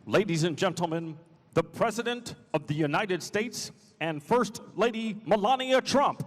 Ladies and gentlemen, the President of the United States and First Lady Melania Trump.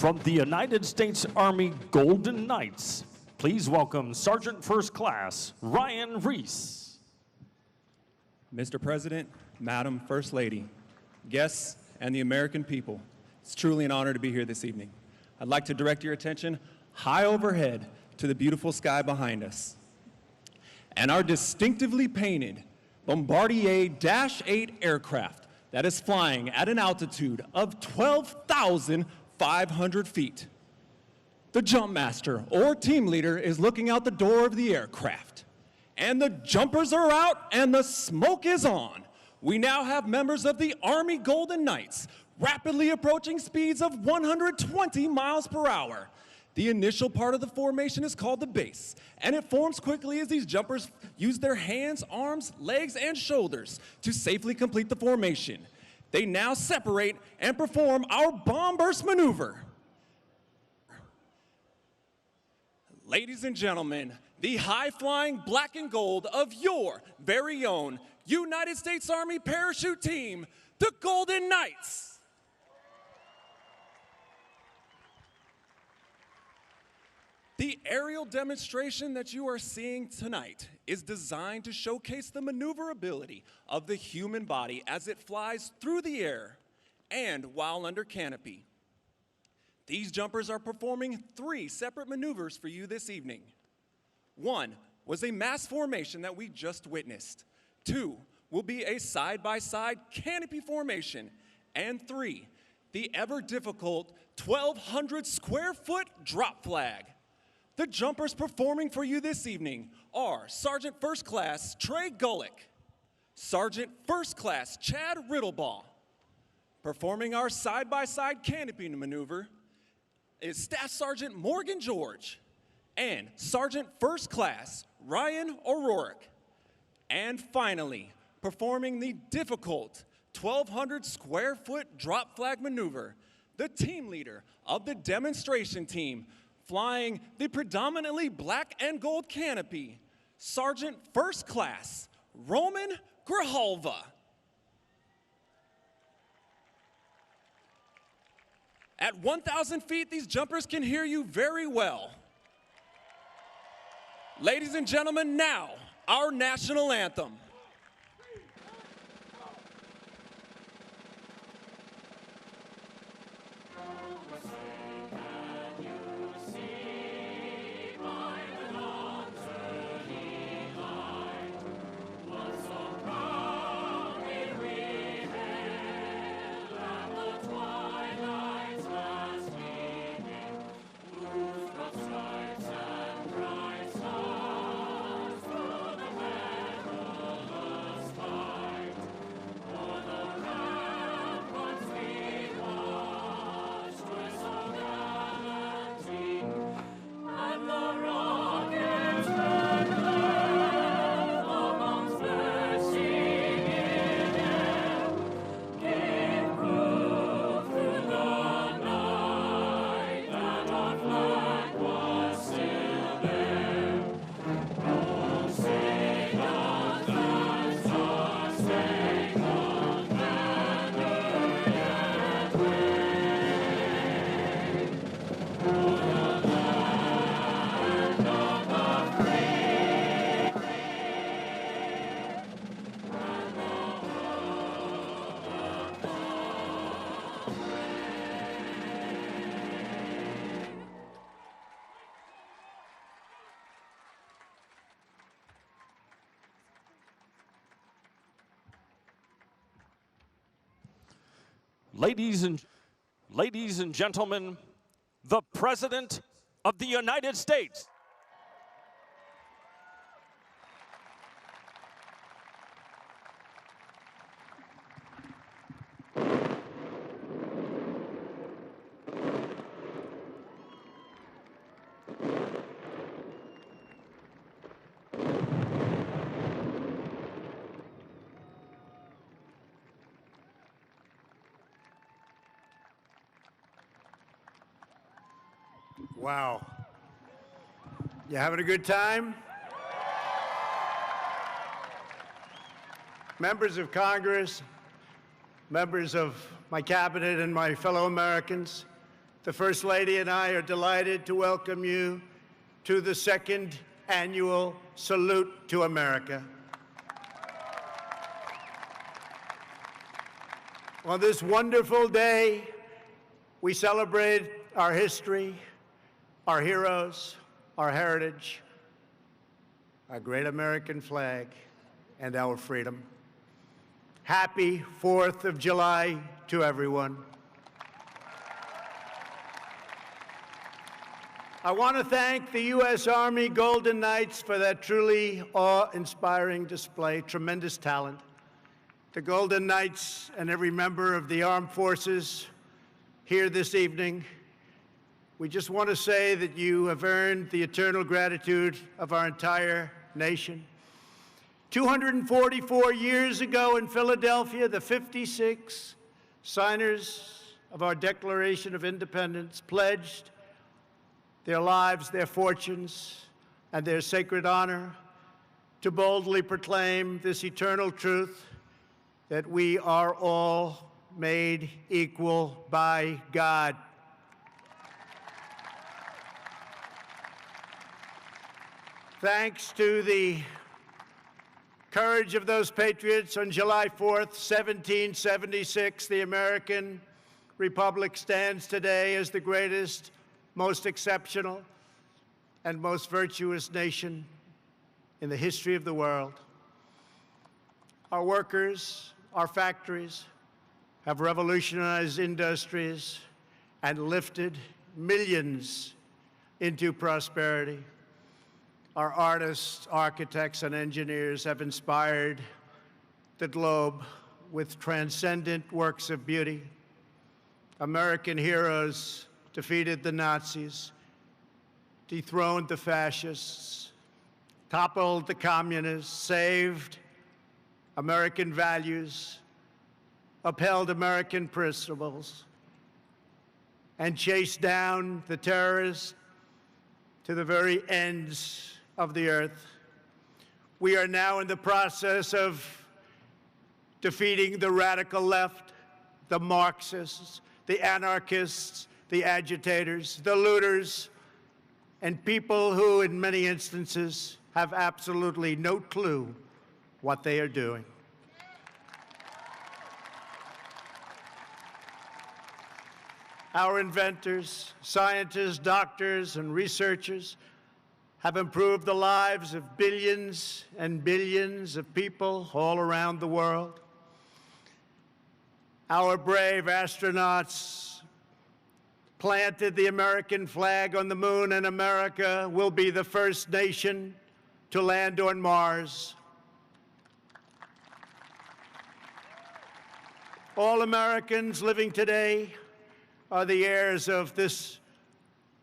From the United States Army Golden Knights, please welcome Sergeant First Class Ryan Reese. Mr. President, Madam First Lady, guests, and the American people, it's truly an honor to be here this evening. I'd like to direct your attention high overhead to the beautiful sky behind us and our distinctively painted Bombardier Dash 8 aircraft that is flying at an altitude of 12,500 feet. The jump master or team leader is looking out the door of the aircraft. And the jumpers are out and the smoke is on. We now have members of the Army Golden Knights rapidly approaching speeds of 120 miles per hour. The initial part of the formation is called the base, and it forms quickly as these jumpers use their hands, arms, legs, and shoulders to safely complete the formation. They now separate and perform our bomb burst maneuver. Ladies and gentlemen, the high-flying black and gold of your very own United States Army parachute team, the Golden Knights. The aerial demonstration that you are seeing tonight is designed to showcase the maneuverability of the human body as it flies through the air and while under canopy. These jumpers are performing 3 separate maneuvers for you this evening. 1 was a mass formation that we just witnessed. 2 will be a side-by-side canopy formation. And 3, the ever-difficult 1,200 square foot drop flag. The jumpers performing for you this evening are Sergeant First Class Trey Gullick, Sergeant First Class Chad Riddlebaugh. Performing our side-by-side canopy maneuver is Staff Sergeant Morgan George and Sergeant First Class Ryan O'Rourke. And finally, performing the difficult 1,200 square foot drop flag maneuver, the team leader of the demonstration team, flying the predominantly black and gold canopy, Sergeant First Class Roman Grijalva. At 1,000 feet, these jumpers can hear you very well. Ladies and gentlemen, now, our national anthem. Ladies and gentlemen, the President of the United States. Wow. You having a good time? Members of Congress, members of my cabinet, and my fellow Americans, the First Lady and I are delighted to welcome you to the 2nd annual Salute to America. On this wonderful day, we celebrate our history, our heroes, our heritage, our great American flag, and our freedom. Happy 4th of July to everyone. I want to thank the U.S. Army Golden Knights for that truly awe-inspiring display, tremendous talent. The Golden Knights and every member of the armed forces here this evening, we just want to say that you have earned the eternal gratitude of our entire nation. 244 years ago in Philadelphia, the 56 signers of our Declaration of Independence pledged their lives, their fortunes, and their sacred honor to boldly proclaim this eternal truth that we are all made equal by God. Thanks to the courage of those patriots, on July 4th, 1776, the American Republic stands today as the greatest, most exceptional, and most virtuous nation in the history of the world. Our workers, our factories, have revolutionized industries and lifted millions into prosperity. Our artists, architects, and engineers have inspired the globe with transcendent works of beauty. American heroes defeated the Nazis, dethroned the fascists, toppled the communists, saved American values, upheld American principles, and chased down the terrorists to the very ends of the earth. We are now in the process of defeating the radical left, the Marxists, the anarchists, the agitators, the looters, and people who, in many instances, have absolutely no clue what they are doing. Our inventors, scientists, doctors, and researchers have improved the lives of billions and billions of people all around the world. Our brave astronauts planted the American flag on the moon, and America will be the first nation to land on Mars. All Americans living today are the heirs of this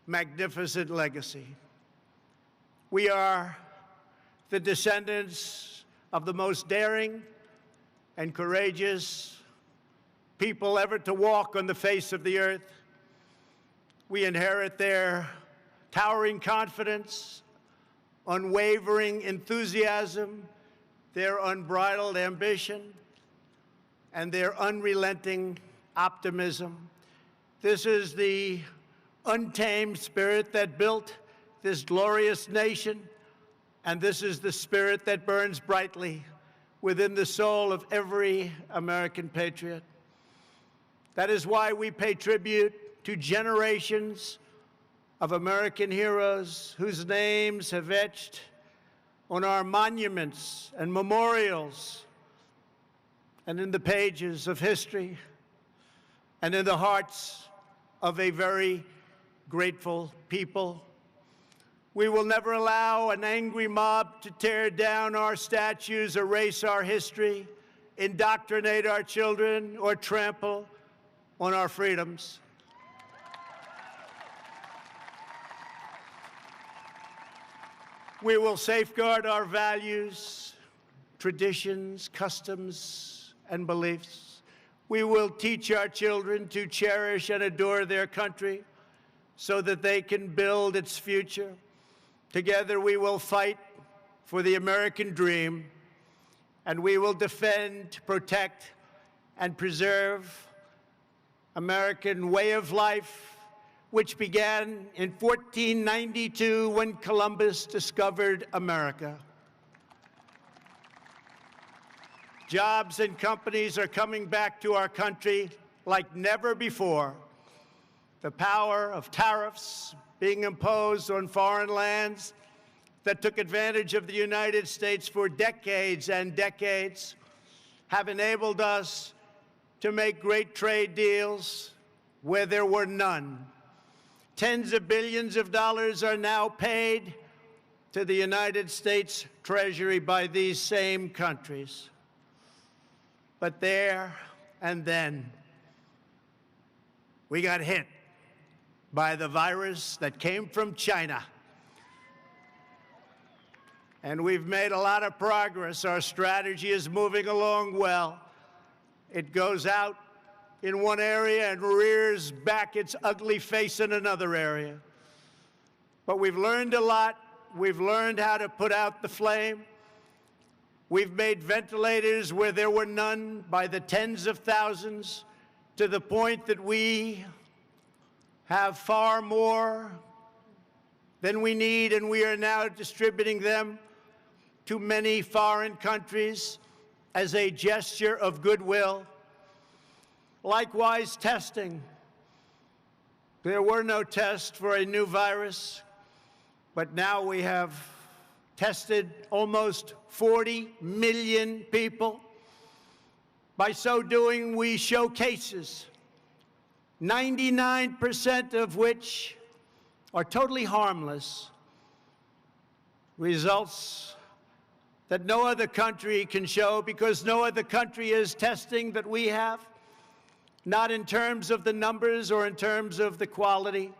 magnificent legacy. We are the descendants of the most daring and courageous people ever to walk on the face of the earth. We inherit their towering confidence, unwavering enthusiasm, their unbridled ambition, and their unrelenting optimism. This is the untamed spirit that built this glorious nation, and this is the spirit that burns brightly within the soul of every American patriot. That is why we pay tribute to generations of American heroes whose names have etched on our monuments and memorials and in the pages of history and in the hearts of a very grateful people. We will never allow an angry mob to tear down our statues, erase our history, indoctrinate our children, or trample on our freedoms. We will safeguard our values, traditions, customs, and beliefs. We will teach our children to cherish and adore their country so that they can build its future. Together we will fight for the American dream, and we will defend, protect, and preserve American way of life, which began in 1492 when Columbus discovered America. Jobs and companies are coming back to our country like never before. The power of tariffs being imposed on foreign lands that took advantage of the United States for decades and decades have enabled us to make great trade deals where there were none. Tens of billions of dollars are now paid to the United States Treasury by these same countries. But there and then, we got hit by the virus that came from China. And we've made a lot of progress. Our strategy is moving along well. It goes out in one area and rears back its ugly face in another area. But we've learned a lot. We've learned how to put out the flame. We've made ventilators where there were none by the tens of thousands, to the point that we have far more than we need, and we are now distributing them to many foreign countries as a gesture of goodwill. Likewise, testing. There were no tests for a new virus, but now we have tested almost 40 million people. By so doing, we show cases, 99% of which are totally harmless, results that no other country can show, because no other country is testing that we have, not in terms of the numbers or in terms of the quality.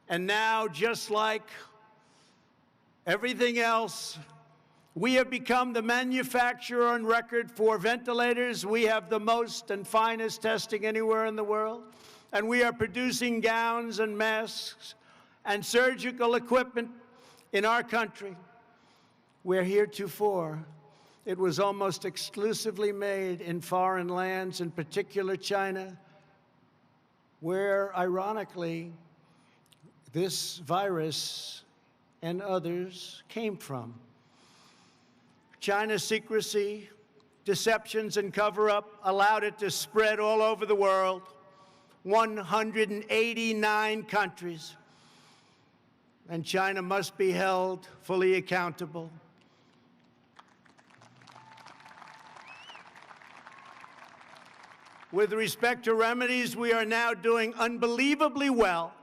And now, just like everything else, we have become the manufacturer on record for ventilators. We have the most and finest testing anywhere in the world. And we are producing gowns and masks and surgical equipment in our country, where heretofore it was almost exclusively made in foreign lands, in particular China, where, ironically, this virus and others came from. China's secrecy, deceptions, and cover-up allowed it to spread all over the world, 189 countries. And China must be held fully accountable. With respect to remedies, we are now doing unbelievably well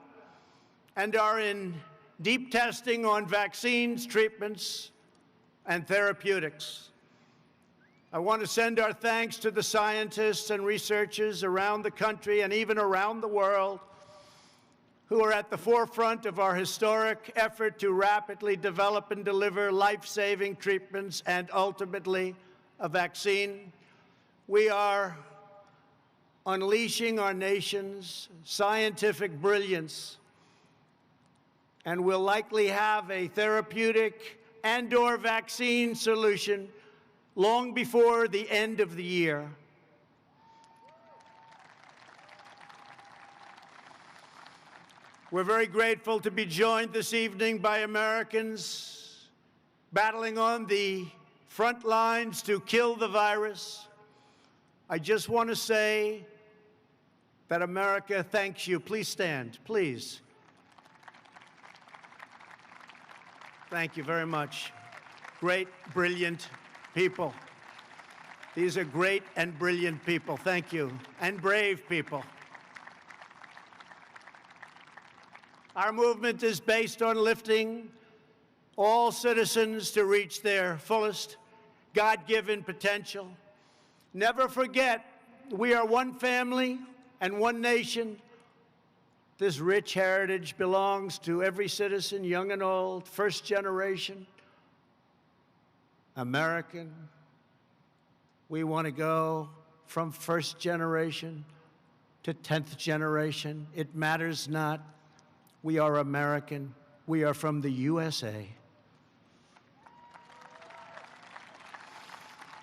and are in deep testing on vaccines, treatments, and therapeutics. I want to send our thanks to the scientists and researchers around the country and even around the world who are at the forefront of our historic effort to rapidly develop and deliver life-saving treatments and ultimately a vaccine. We are unleashing our nation's scientific brilliance, and will likely have a therapeutic and/or vaccine solution long before the end of the year. We're very grateful to be joined this evening by Americans battling on the front lines to kill the virus. I just want to say that America thanks you. Please stand, please. Thank you very much. Great, brilliant people. These are great and brilliant people. Thank you. And brave people. Our movement is based on lifting all citizens to reach their fullest God-given potential. Never forget, we are one family and one nation. This rich heritage belongs to every citizen, young and old, first generation American. We want to go from first generation to 10th generation. It matters not. We are American. We are from the USA.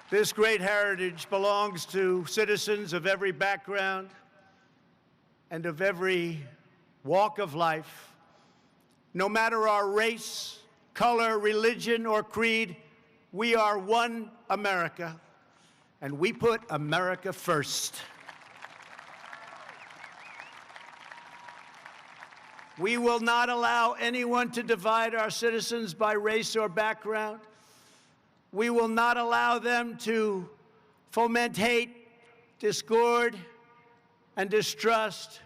This great heritage belongs to citizens of every background and of every walk of life. No matter our race, color, religion, or creed, we are one America, and we put America first. We will not allow anyone to divide our citizens by race or background. We will not allow them to foment hate, discord, and distrust.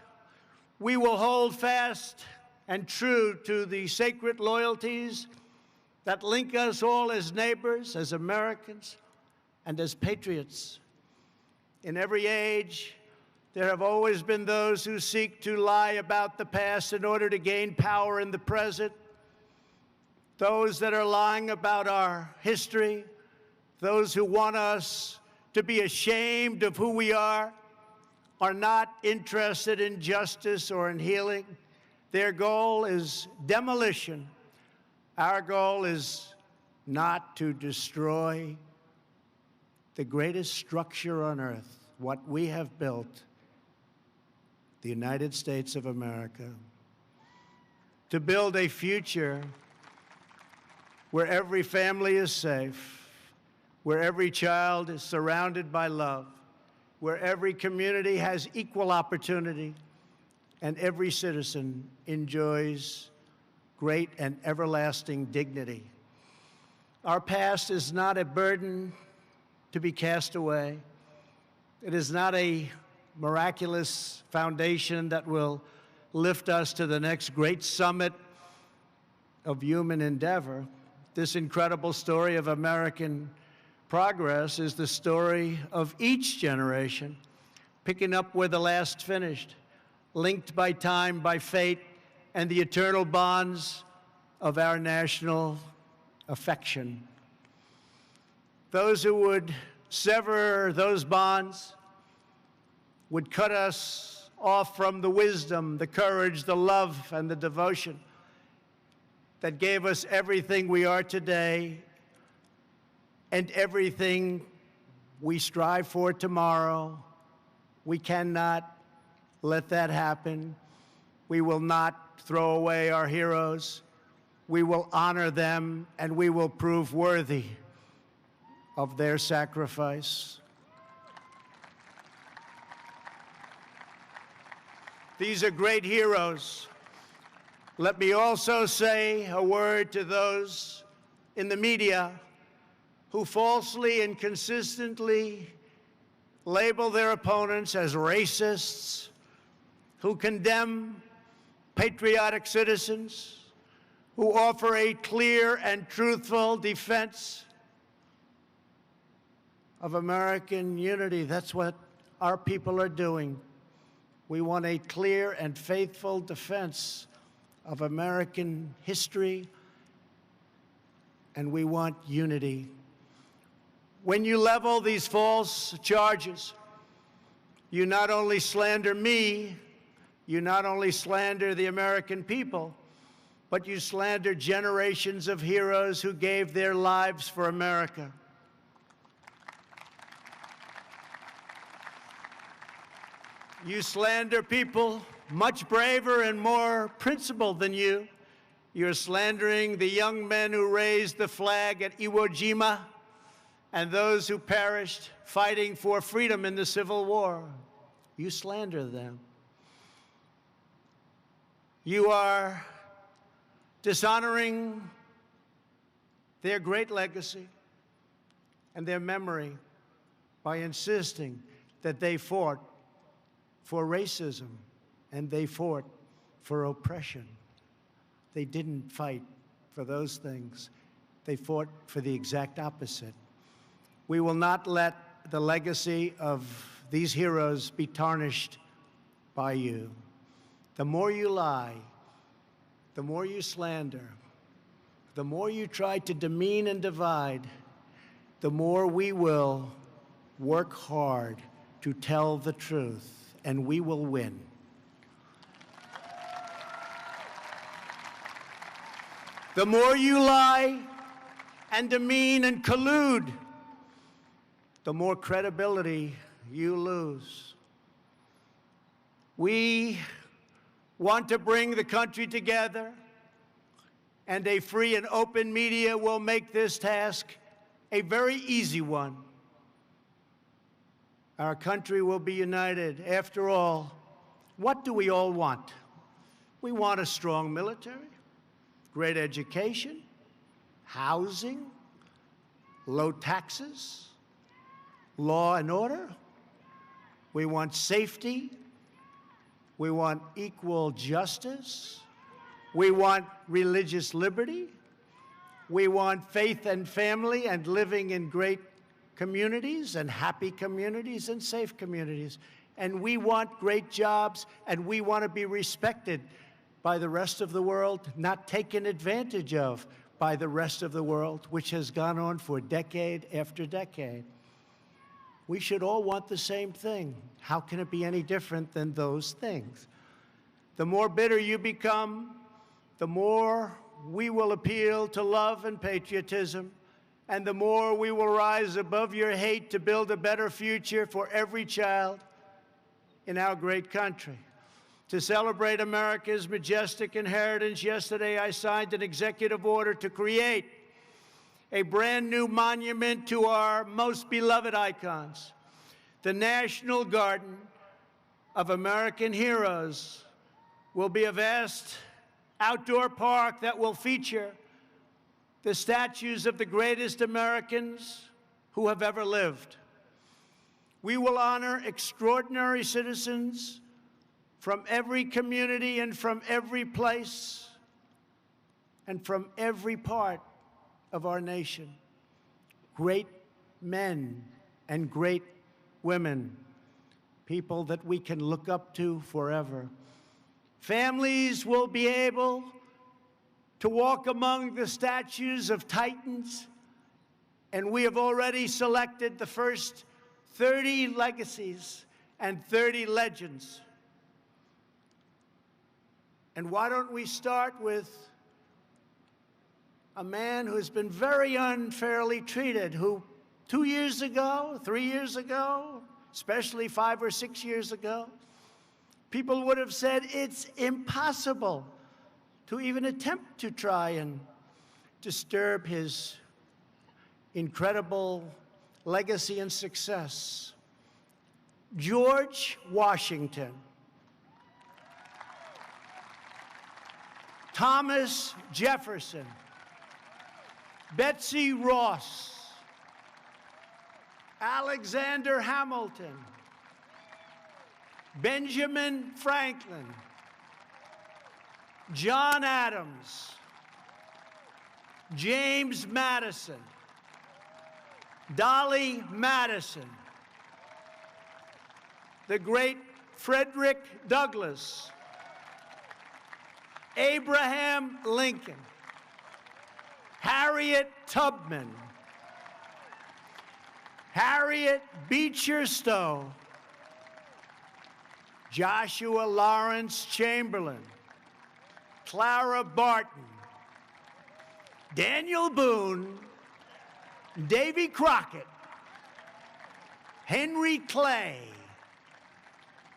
We will hold fast and true to the sacred loyalties that link us all as neighbors, as Americans, and as patriots. In every age, there have always been those who seek to lie about the past in order to gain power in the present. Those that are lying about our history, those who want us to be ashamed of who we are not interested in justice or in healing. Their goal is demolition. Our goal is not to destroy the greatest structure on earth, what we have built, the United States of America, to build a future where every family is safe, where every child is surrounded by love, where every community has equal opportunity, and every citizen enjoys great and everlasting dignity. Our past is not a burden to be cast away. It is not a miraculous foundation that will lift us to the next great summit of human endeavor. This incredible story of American progress is the story of each generation, picking up where the last finished, linked by time, by fate, and the eternal bonds of our national affection. Those who would sever those bonds would cut us off from the wisdom, the courage, the love, and the devotion that gave us everything we are today and everything we strive for tomorrow. We cannot let that happen. We will not throw away our heroes. We will honor them, and we will prove worthy of their sacrifice. These are great heroes. Let me also say a word to those in the media who falsely and consistently label their opponents as racists, who condemn patriotic citizens, who offer a clear and truthful defense of American unity. That's what our people are doing. We want a clear and faithful defense of American history, and we want unity. When you level these false charges, you not only slander me, you not only slander the American people, but you slander generations of heroes who gave their lives for America. You slander people much braver and more principled than you. You're slandering the young men who raised the flag at Iwo Jima and those who perished fighting for freedom in the Civil War. You slander them. You are dishonoring their great legacy and their memory by insisting that they fought for racism and they fought for oppression. They didn't fight for those things. They fought for the exact opposite. We will not let the legacy of these heroes be tarnished by you. The more you lie, the more you slander, the more you try to demean and divide, the more we will work hard to tell the truth, and we will win. The more you lie and demean and collude, the more credibility you lose. We want to bring the country together, and a free and open media will make this task a very easy one. Our country will be united. After all, what do we all want? We want a strong military, great education, housing, low taxes, law and order. We want safety. We want equal justice. We want religious liberty. We want faith and family and living in great communities and happy communities and safe communities. And we want great jobs, and we want to be respected by the rest of the world, not taken advantage of by the rest of the world, which has gone on for decade after decade. We should all want the same thing. How can it be any different than those things? The more bitter you become, the more we will appeal to love and patriotism, and the more we will rise above your hate to build a better future for every child in our great country. To celebrate America's majestic inheritance, yesterday I signed an executive order to create a brand new monument to our most beloved icons. The National Garden of American Heroes will be a vast outdoor park that will feature the statues of the greatest Americans who have ever lived. We will honor extraordinary citizens from every community and from every place and from every part of our nation. Great men and great women, people that we can look up to forever. Families will be able to walk among the statues of titans, and we have already selected the first 30 legacies and 30 legends. And why don't we start with a man who's been very unfairly treated, who 2 years ago, 3 years ago, especially 5 or 6 years ago, people would have said it's impossible to even attempt to try and disturb his incredible legacy and success. George Washington, Thomas Jefferson, Betsy Ross, Alexander Hamilton, Benjamin Franklin, John Adams, James Madison, Dolly Madison, the great Frederick Douglass, Abraham Lincoln, Harriet Tubman, Harriet Beecher Stowe, Joshua Lawrence Chamberlain, Clara Barton, Daniel Boone, Davy Crockett, Henry Clay,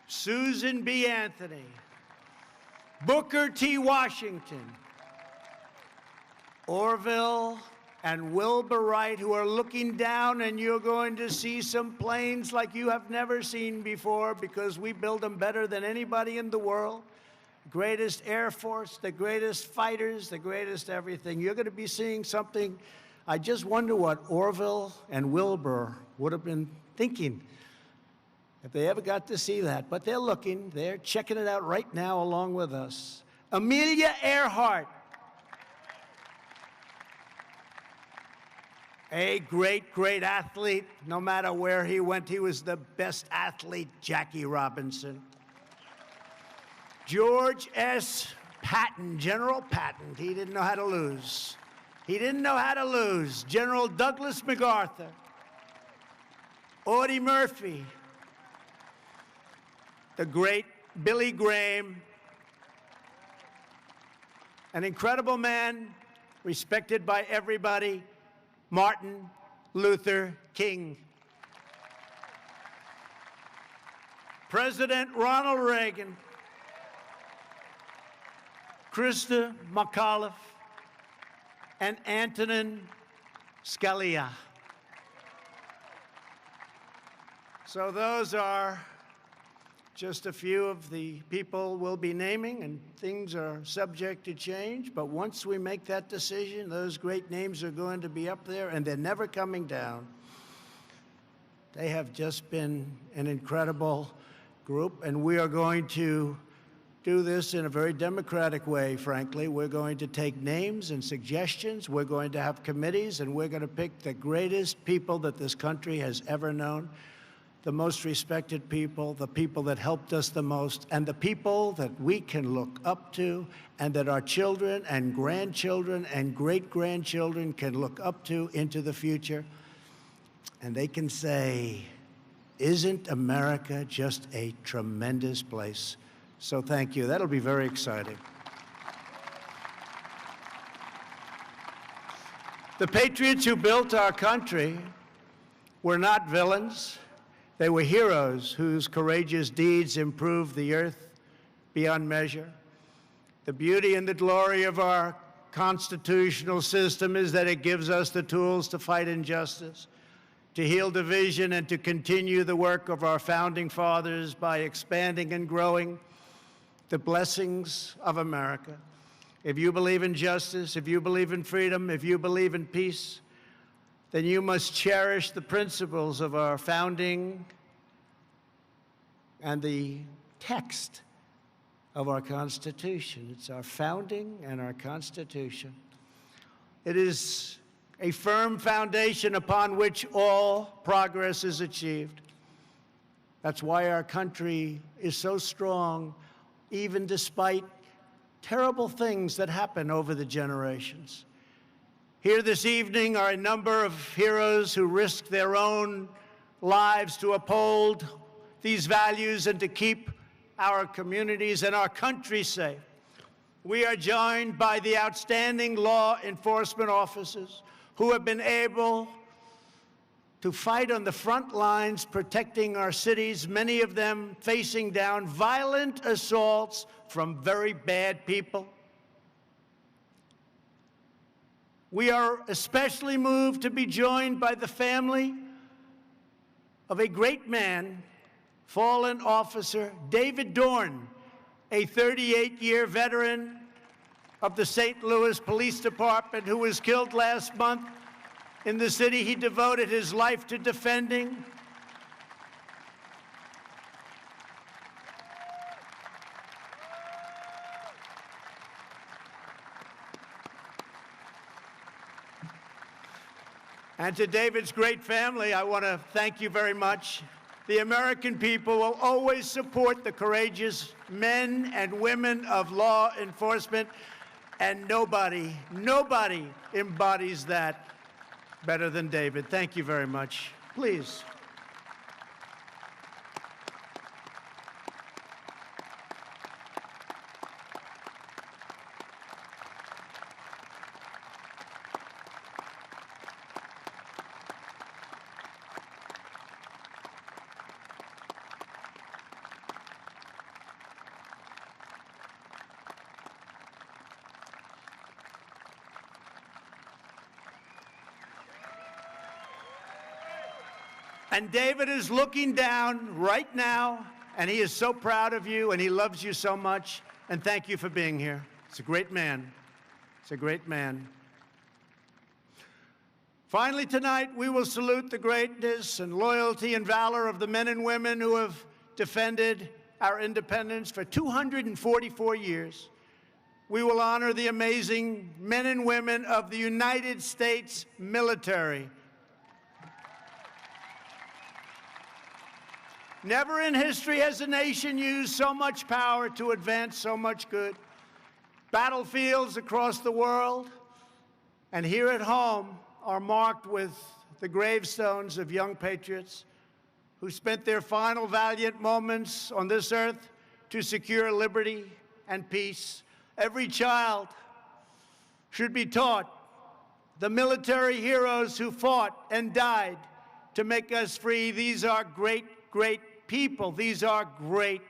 Susan B. Anthony, Booker T. Washington, Orville and Wilbur Wright, who are looking down, and you're going to see some planes like you have never seen before, because we build them better than anybody in the world. Greatest Air Force, the greatest fighters, the greatest everything. You're going to be seeing something. I just wonder what Orville and Wilbur would have been thinking if they ever got to see that. But they're looking, they're checking it out right now along with us. Amelia Earhart, a great, great athlete. No matter where he went, he was the best athlete. Jackie Robinson. George S. Patton, General Patton. He didn't know how to lose. He didn't know how to lose. General Douglas MacArthur. Audie Murphy. The great Billy Graham. An incredible man, respected by everybody, Martin Luther King. President Ronald Reagan. Krista McAuliffe, and Antonin Scalia. So those are just a few of the people we'll be naming, and things are subject to change. But once we make that decision, those great names are going to be up there, and they're never coming down. They have just been an incredible group, and we are going to do this in a very democratic way, frankly. We're going to take names and suggestions. We're going to have committees, and we're going to pick the greatest people that this country has ever known, the most respected people, the people that helped us the most, and the people that we can look up to and that our children and grandchildren and great-grandchildren can look up to into the future. And they can say, isn't America just a tremendous place? So thank you. That'll be very exciting. The patriots who built our country were not villains. They were heroes whose courageous deeds improved the earth beyond measure. The beauty and the glory of our constitutional system is that it gives us the tools to fight injustice, to heal division, and to continue the work of our founding fathers by expanding and growing the blessings of America. If you believe in justice, if you believe in freedom, if you believe in peace, then you must cherish the principles of our founding and the text of our Constitution. It's our founding and our Constitution. It is a firm foundation upon which all progress is achieved. That's why our country is so strong, even despite terrible things that happen over the generations. Here this evening are a number of heroes who risked their own lives to uphold these values and to keep our communities and our country safe. We are joined by the outstanding law enforcement officers who have been able to fight on the front lines protecting our cities, many of them facing down violent assaults from very bad people. We are especially moved to be joined by the family of a great man, fallen officer David Dorn, a 38-year veteran of the St. Louis Police Department who was killed last month in the city he devoted his life to defending. And to David's great family, I want to thank you very much. The American people will always support the courageous men and women of law enforcement, and nobody embodies that better than David. Thank you very much. Please. And David is looking down right now, and he is so proud of you, and he loves you so much. And thank you for being here. It's a great man. It's a great man. Finally, tonight, we will salute the greatness and loyalty and valor of the men and women who have defended our independence for 244 years. We will honor the amazing men and women of the United States military. Never in history has a nation used so much power to advance so much good. Battlefields across the world and here at home are marked with the gravestones of young patriots who spent their final valiant moments on this earth to secure liberty and peace. Every child should be taught the military heroes who fought and died to make us free. These are great people. These are great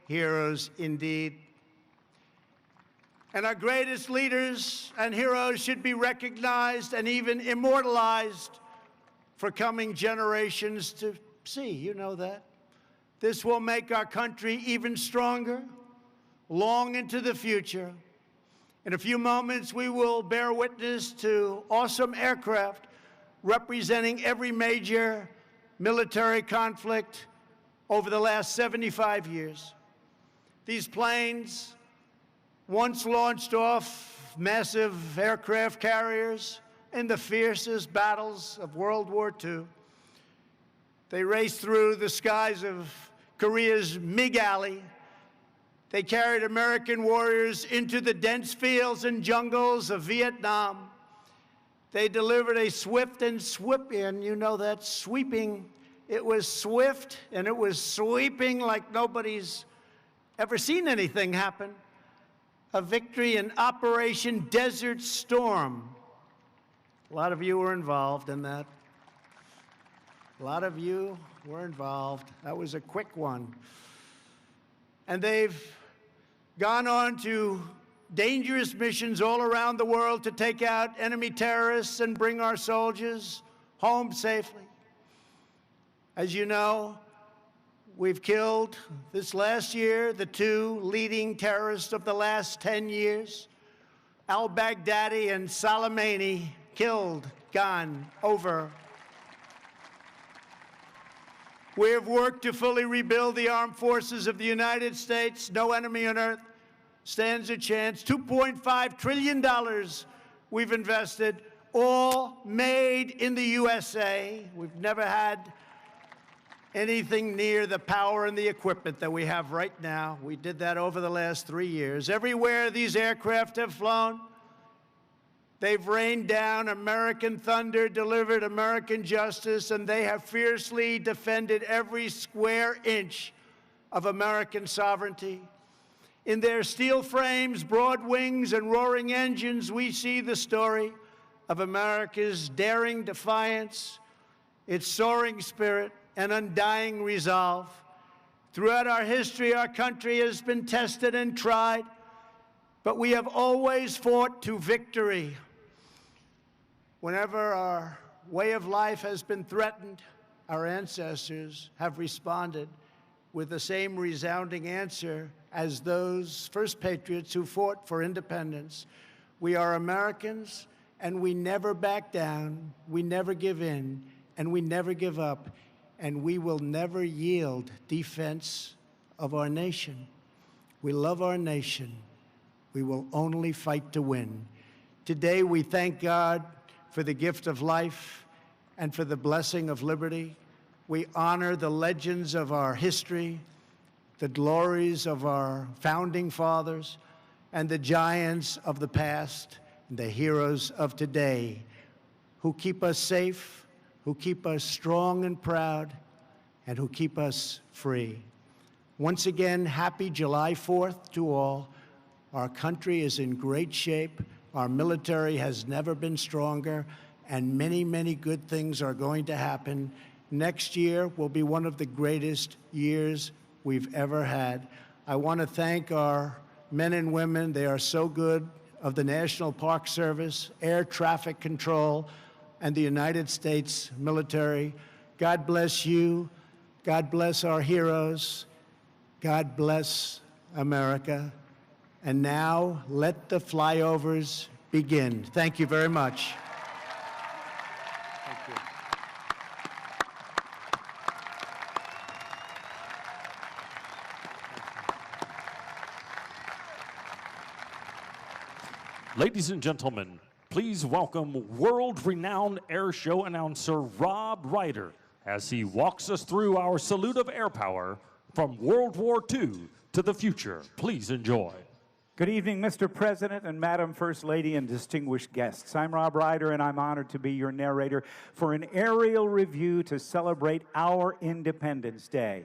heroes indeed. And our greatest leaders and heroes should be recognized and even immortalized for coming generations to see. You know that. This will make our country even stronger, long into the future. In a few moments, we will bear witness to awesome aircraft representing every major military conflict over the last 75 years. These planes once launched off massive aircraft carriers in the fiercest battles of World War II. They raced through the skies of Korea's MiG Alley. They carried American warriors into the dense fields and jungles of Vietnam. They delivered a swift and sweeping, you know that, sweeping. It was swift and it was sweeping like nobody's ever seen anything happen. A victory in Operation Desert Storm. A lot of you were involved in that. A lot of you were involved. That was a quick one. And they've gone on to dangerous missions all around the world to take out enemy terrorists and bring our soldiers home safely. As you know, we've killed this last year the two leading terrorists of the last 10 years, al-Baghdadi and Soleimani, killed, gone, over. We have worked to fully rebuild the armed forces of the United States. No enemy on earth stands a chance. $2.5 trillion we've invested, all made in the USA. We've never had anything near the power and the equipment that we have right now. We did that over the last 3 years. Everywhere these aircraft have flown, they've rained down American thunder, delivered American justice, and they have fiercely defended every square inch of American sovereignty. In their steel frames, broad wings, and roaring engines, we see the story of America's daring defiance, its soaring spirit, and undying resolve. Throughout our history, our country has been tested and tried, but we have always fought to victory. Whenever our way of life has been threatened, our ancestors have responded with the same resounding answer as those first patriots who fought for independence. We are Americans, and we never back down, we never give in, and we never give up, and we will never yield defense of our nation. We love our nation. We will only fight to win. Today, we thank God for the gift of life and for the blessing of liberty. We honor the legends of our history, the glories of our founding fathers, and the giants of the past, and the heroes of today, who keep us safe, who keep us strong and proud, and who keep us free. Once again, happy July 4th to all. Our country is in great shape. Our military has never been stronger, and many, many good things are going to happen. Next year will be one of the greatest years we've ever had. I want to thank our men and women. They are so good, of the National Park Service, Air Traffic Control, and the United States military. God bless you. God bless our heroes. God bless America. And now, let the flyovers begin. Thank you very much. Thank you. Ladies and gentlemen, please welcome world-renowned air show announcer Rob Ryder as he walks us through our salute of air power from World War II to the future. Please enjoy. Good evening, Mr. President and Madam First Lady and distinguished guests. I'm Rob Ryder, and I'm honored to be your narrator for an aerial review to celebrate our Independence Day.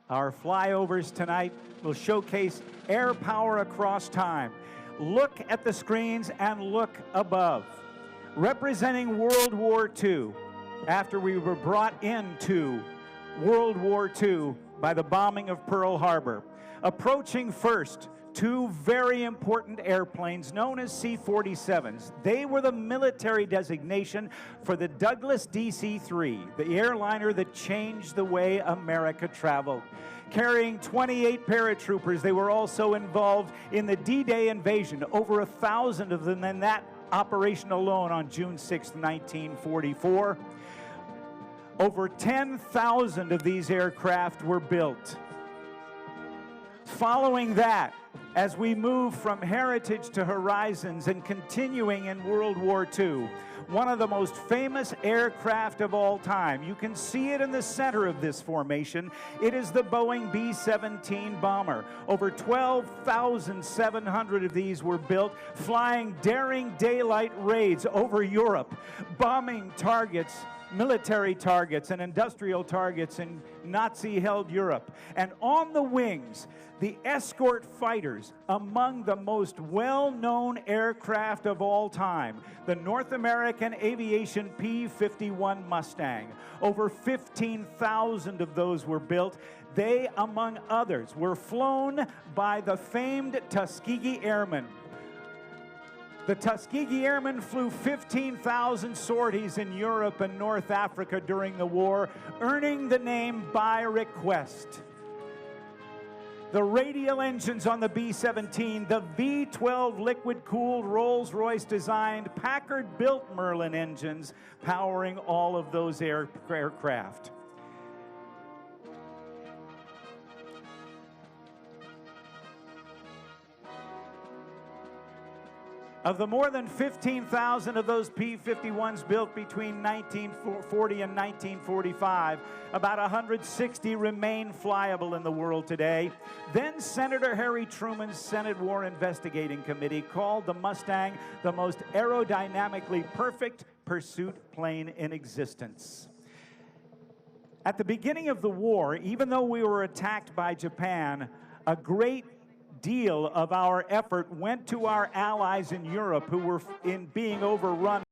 Our flyovers tonight will showcase air power across time. Look at the screens and look above. Representing World War II, after we were brought into World War II by the bombing of Pearl Harbor. Approaching first two very important airplanes known as C-47s. They were the military designation for the Douglas DC-3, the airliner that changed the way America traveled. Carrying 28 paratroopers, they were also involved in the D-Day invasion, over 1,000 of them in that operation alone on June 6, 1944. Over 10,000 of these aircraft were built. Following that, as we move from heritage to horizons and continuing in World War II, one of the most famous aircraft of all time. You can see it in the center of this formation. It is the Boeing B-17 bomber. Over 12,700 of these were built, flying daring daylight raids over Europe, bombing targets, military targets and industrial targets in Nazi-held Europe. And on the wings, the escort fighters, among the most well-known aircraft of all time, the North American Aviation P-51 Mustang. Over 15,000 of those were built. They, among others, were flown by the famed Tuskegee Airmen. The Tuskegee Airmen flew 15,000 sorties in Europe and North Africa during the war, earning the name by request. The radial engines on the B-17, the V-12 liquid-cooled Rolls-Royce designed Packard-built Merlin engines powering all of those aircraft. Of the more than 15,000 of those P-51s built between 1940 and 1945, about 160 remain flyable in the world today. Then Senator Harry Truman's Senate War Investigating Committee called the Mustang the most aerodynamically perfect pursuit plane in existence. At the beginning of the war, even though we were attacked by Japan, a great deal of our effort went to our allies in Europe who were being overrun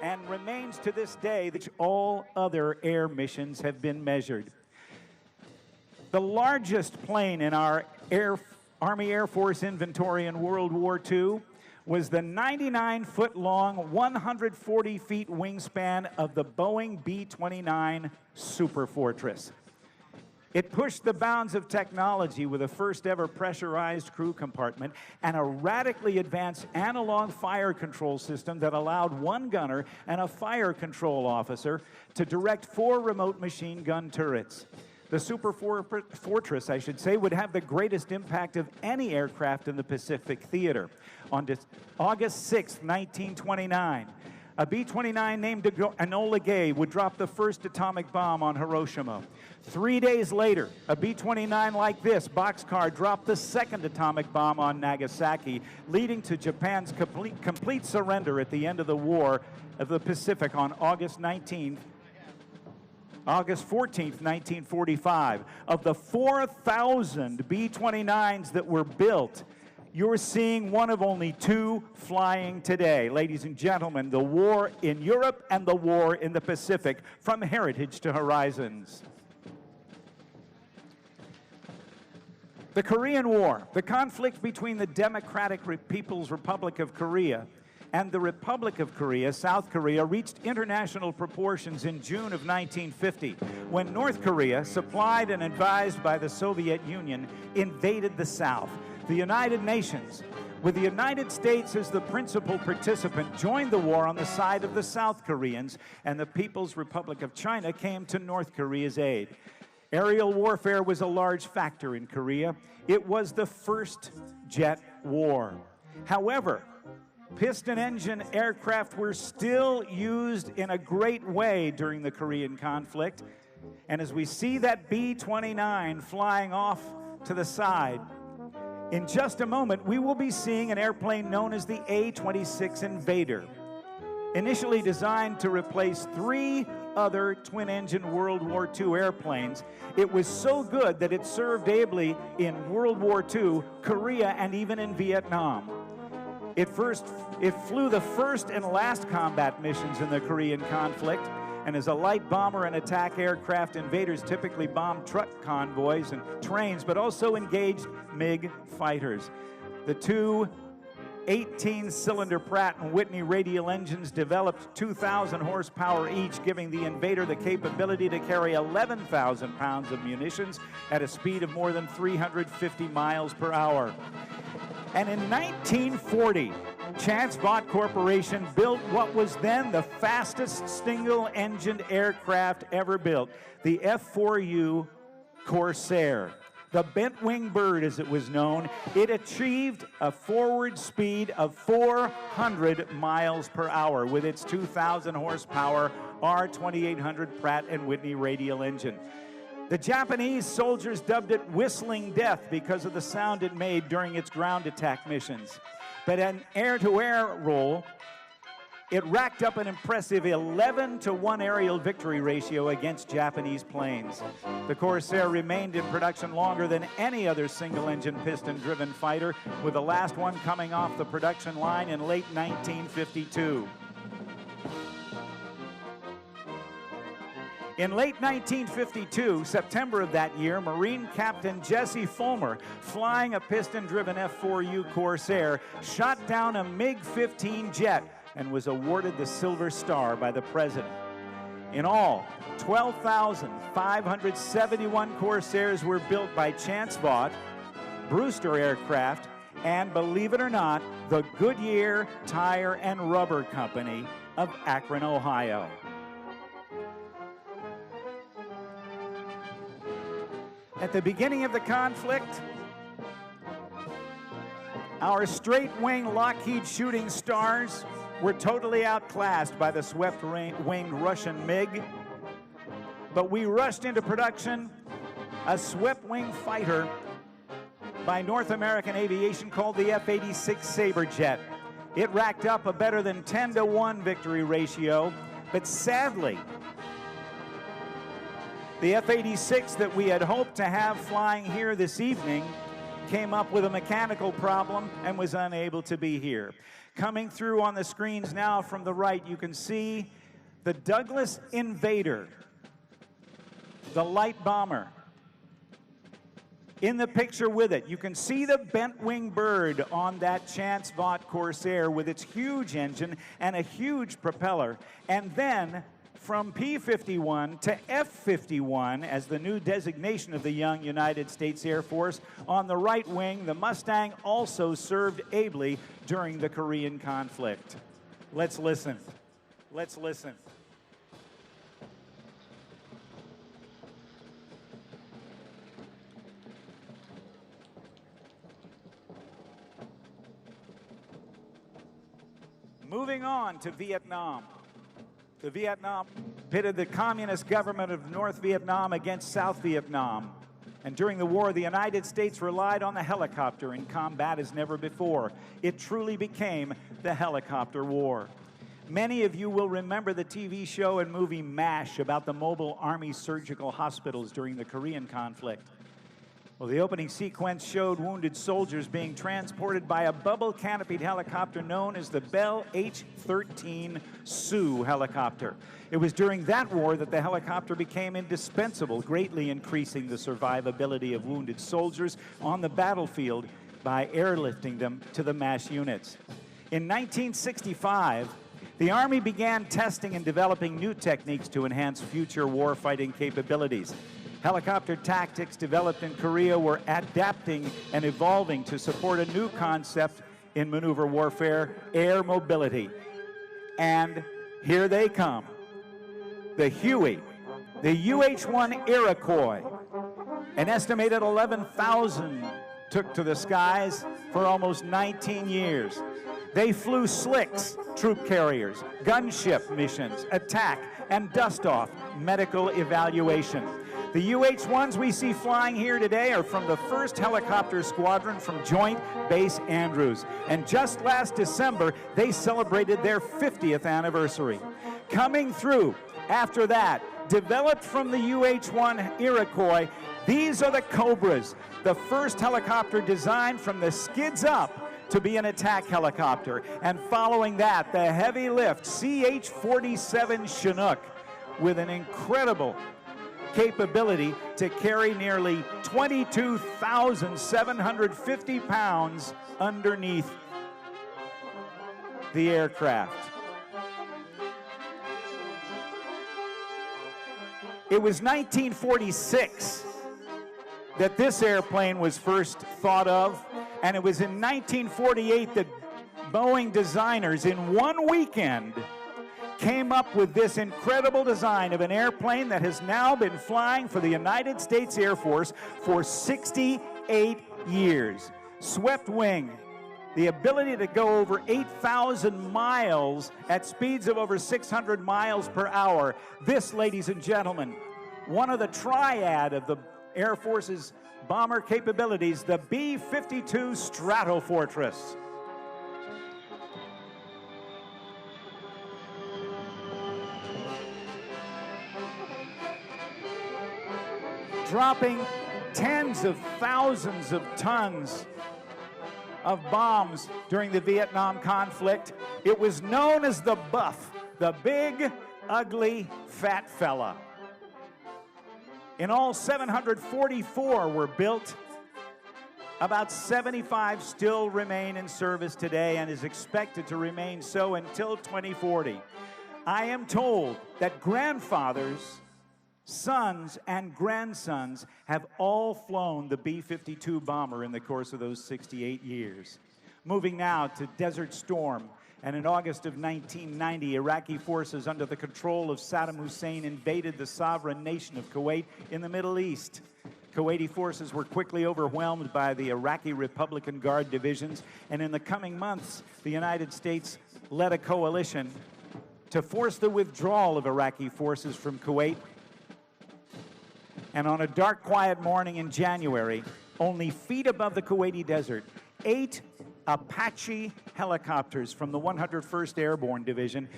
and remains to this day that all other air missions have been measured. The largest plane in our Army Air Force inventory in World War II was the 99-foot-long, 140-feet wingspan of the Boeing B-29 Superfortress. It pushed the bounds of technology with a first-ever pressurized crew compartment and a radically advanced analog fire control system that allowed one gunner and a fire control officer to direct 4 remote machine gun turrets. The Superfortress, I should say, would have the greatest impact of any aircraft in the Pacific theater. On August 6, 1929, a B-29 named Enola Gay would drop the first atomic bomb on Hiroshima. 3 days later, a B-29 like this boxcar dropped the second atomic bomb on Nagasaki, leading to Japan's complete surrender at the end of the War of the Pacific on August 14th, 1945. Of the 4,000 B-29s that were built, you're seeing one of only 2 flying today. Ladies and gentlemen, the war in Europe and the war in the Pacific, from heritage to horizons. The Korean War, the conflict between the Democratic People's Republic of Korea and the Republic of Korea, South Korea, reached international proportions in June of 1950, when North Korea, supplied and advised by the Soviet Union, invaded the South. The United Nations, with the United States as the principal participant, joined the war on the side of the South Koreans, and the People's Republic of China came to North Korea's aid. Aerial warfare was a large factor in Korea. It was the first jet war. However, piston engine aircraft were still used in a great way during the Korean conflict. And as we see that B-29 flying off to the side, in just a moment, we will be seeing an airplane known as the A-26 Invader. Initially designed to replace 3 other twin-engine World War II airplanes, it was so good that it served ably in World War II, Korea, and even in Vietnam. It flew the first and last combat missions in the Korean conflict, and as a light bomber and attack aircraft, Invaders typically bombed truck convoys and trains, but also engaged MiG fighters. The 2 18-cylinder Pratt & Whitney radial engines developed 2,000 horsepower each, giving the Invader the capability to carry 11,000 pounds of munitions at a speed of more than 350 miles per hour. And in 1940, Chance Vought Corporation built what was then the fastest single-engined aircraft ever built, the F-4U Corsair. The bent wing bird, as it was known, it achieved a forward speed of 400 miles per hour with its 2,000 horsepower R-2800 Pratt & Whitney radial engine. The Japanese soldiers dubbed it Whistling Death because of the sound it made during its ground attack missions. But an air-to-air role, it racked up an impressive 11-to-1 aerial victory ratio against Japanese planes. The Corsair remained in production longer than any other single-engine piston-driven fighter, with the last one coming off the production line in late 1952. In late 1952, September of that year, Marine Captain Jesse Fulmer, flying a piston-driven F-4U Corsair, shot down a MiG-15 jet and was awarded the Silver Star by the President. In all, 12,571 Corsairs were built by Chance Vought, Brewster Aircraft, and, believe it or not, the Goodyear Tire and Rubber Company of Akron, Ohio. At the beginning of the conflict, our straight-wing Lockheed Shooting Stars were totally outclassed by the swept-winged Russian MiG, but we rushed into production a swept-wing fighter by North American Aviation called the F-86 Saberjet. It racked up a better than 10-to-1 victory ratio, but sadly, the F-86 that we had hoped to have flying here this evening came up with a mechanical problem and was unable to be here. Coming through on the screens now from the right, you can see the Douglas Invader, the light bomber. In the picture with it, you can see the bent-wing bird on that Chance Vought Corsair with its huge engine and a huge propeller. And then from P-51 to F-51 as the new designation of the young United States Air Force. On the right wing, the Mustang also served ably during the Korean conflict. Let's listen. Let's listen. Moving on to Vietnam. The Vietnam pitted the communist government of North Vietnam against South Vietnam. And during the war, the United States relied on the helicopter in combat as never before. It truly became the helicopter war. Many of you will remember the TV show and movie MASH about the mobile Army surgical hospitals during the Korean conflict. Well, the opening sequence showed wounded soldiers being transported by a bubble-canopied helicopter known as the Bell H-13 Sioux helicopter. It was during that war that the helicopter became indispensable, greatly increasing the survivability of wounded soldiers on the battlefield by airlifting them to the MASH units. In 1965, the Army began testing and developing new techniques to enhance future warfighting capabilities. Helicopter tactics developed in Korea were adapting and evolving to support a new concept in maneuver warfare, air mobility. And here they come. The Huey, the UH-1 Iroquois. An estimated 11,000 took to the skies for almost 19 years. They flew slicks, troop carriers, gunship missions, attack, and dust-off medical evaluation. The UH-1s we see flying here today are from the 1st Helicopter Squadron from Joint Base Andrews. And just last December, they celebrated their 50th anniversary. Coming through after that, developed from the UH-1 Iroquois, these are the Cobras, the first helicopter designed from the skids up to be an attack helicopter. And following that, the heavy lift CH-47 Chinook with an incredible capability to carry nearly 22,750 pounds underneath the aircraft. It was 1946 that this airplane was first thought of, and it was in 1948 that Boeing designers in one weekend came up with this incredible design of an airplane that has now been flying for the United States Air Force for 68 years. Swept wing, the ability to go over 8,000 miles at speeds of over 600 miles per hour. This, ladies and gentlemen, one of the triad of the Air Force's bomber capabilities, the B-52 Stratofortress. Dropping tens of thousands of tons of bombs during the Vietnam conflict. It was known as the Buff, the big, ugly, fat fella. In all, 744 were built. About 75 still remain in service today and is expected to remain so until 2040. I am told that grandfathers, sons, and grandsons have all flown the B-52 bomber in the course of those 68 years. Moving now to Desert Storm. And in August of 1990, Iraqi forces under the control of Saddam Hussein invaded the sovereign nation of Kuwait in the Middle East. Kuwaiti forces were quickly overwhelmed by the Iraqi Republican Guard divisions, and in the coming months, the United States led a coalition to force the withdrawal of Iraqi forces from Kuwait. And on a dark, quiet morning in January, only feet above the Kuwaiti desert, 8 Apache helicopters from the 101st Airborne Division